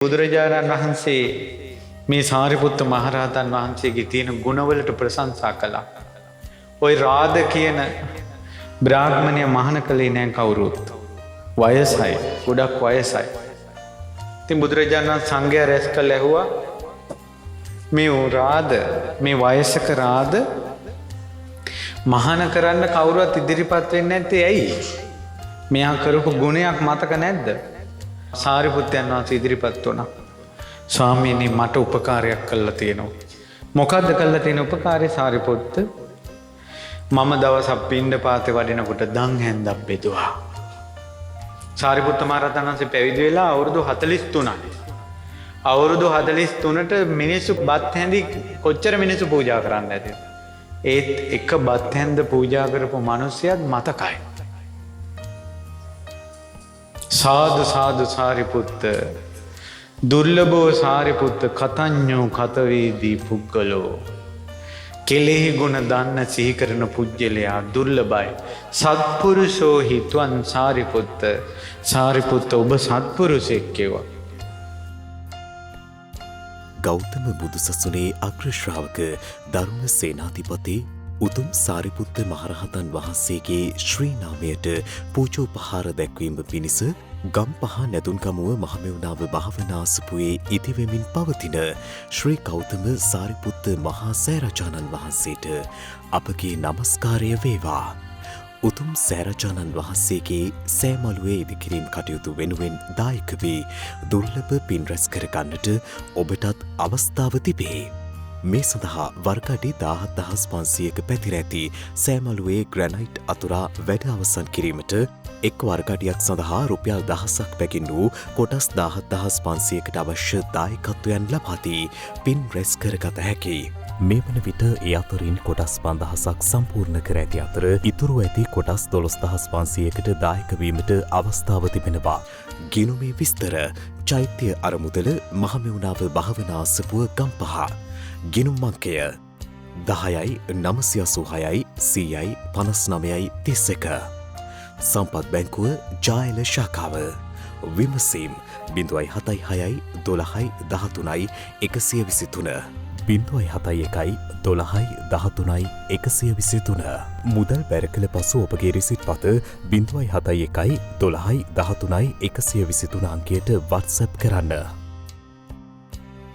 බුදුරජාණන් වහන්සේ මේ සාරිපුත්ත මහරහතන් වහන්සේගේ තියෙන ගුණවලට ප්‍රශංසා කළා. ඔය රාද කියන බ්‍රාහ්මණය මහාන කළේ නෑ කවුරුත්. වයසයි, ගොඩක් වයසයි. ඉතින් බුදුරජාණන් සංඝයා රැස් කළ ඇහුවා මේ රාද, මේ වයසක රාද මහාන කරන්න කවුරුවත් ඉදිරිපත් වෙන්නේ නැත්තේ ඇයි? මෙයා කරපු ගුණයක් මතක නැද්ද? සාරිපුත්තයන් වහන්සේ ඉදිරිපත් වුණා. ස්වාමීනි මට උපකාරයක් කළා තියෙනවා. මොකද්ද කළා තියෙන උපකාරය සාරිපුත්ත? මම දවසක් පිණ්ඩපාතේ වඩිනකොට දන් හැන්දක් බෙදුවා. සාරිපුත්ත මහ රහතන් වහන්සේ පැවිදි වෙලා අවුරුදු 43යි. අවුරුදු 43ට මිනිස්සු බත් හැඳි කොච්චර මිනිස්සු පූජා කරන්න ඇතිද? ඒත් එක බත් හැන්ද පූජා කරපු මිනිස්සයත් මතකයි. සාදු සාදු සාරිපුත්ත දුර්ලභෝ සාරිපුත්ත කතඤ්ඤෝ කතවේදී පුද්ගලෝ කෙලෙහි ගුණ දන්න සිහි කරන පුජ්‍යලයා දුර්ලභයි. සත්පුරුෂෝ හිත්වන් සාරිපුත්ත සාරිපුත්ත ඔබ සත්පුරුෂෙක් කෙවා. ගෞතම බුදුසසුනේ අග්‍ර ශ්‍රාවක ධර්ම සේනාධිපති උතුම් සාරිපුත්ත මහරහතන් වහන්සේගේ ශ්‍රී නාමයට පූජෝපහාර දැක්වීම පිණිස ගම්පහ නැදුන්ගමුව මහමෙවුනාව භාවනාසපුවේ ඉදිවෙමින් පවතින ශ්‍රී ගෞතම සාරිපුත්ත මහා සෑරජාණන් වහන්සේට අපගේ නමස්කාරය වේවා. උතුම් සෑරජාණන් වහන්සේගේ සෑමලුවේ ඉදිකිරීම් කටයුතු වෙනුවෙන් දායක වී දුර්ලභ පින් රැස් කරගන්නට ඔබටත් අවස්ථාව තිබේ. මේ සඳහා වර්ගඩි 17,500ක පැතිර ඇති සෑමලුවේ ග්‍රැනයිට් අතුරා වැඩ අවසන් කිරීමට එක් වර්ගඩියක් සඳහා රුපියල් 1000ක් බැගින් වූ කොටස් 17,500කට අවශ්‍ය දායකත්වයන් ලබා දී පින් රැස් කරගත හැකියි. මේ වන විට ඒ අතරින් කොටස් 5000ක් සම්පූර්ණ කර ඇති අතර ඉතුරු ඇති කොටස් 12,500කට දායක වීමට අවස්ථාව තිබෙනවා. ගිණුමේ විස්තර චෛත්‍ය අරමුදල මහමෙවුනාව භාවනාසපුව ගම්පහ. ගිණුම් අංකය 10.96.100.59.31. සම්පත් බැංකුව ජායල ශාඛාව. විමසීම් 0.711213.123 0.711213.123. මුදල් බැර කළ පසු ඔබගේ රිසිට් පත 0.711213.123 අංකයට WhatsApp කරන්න.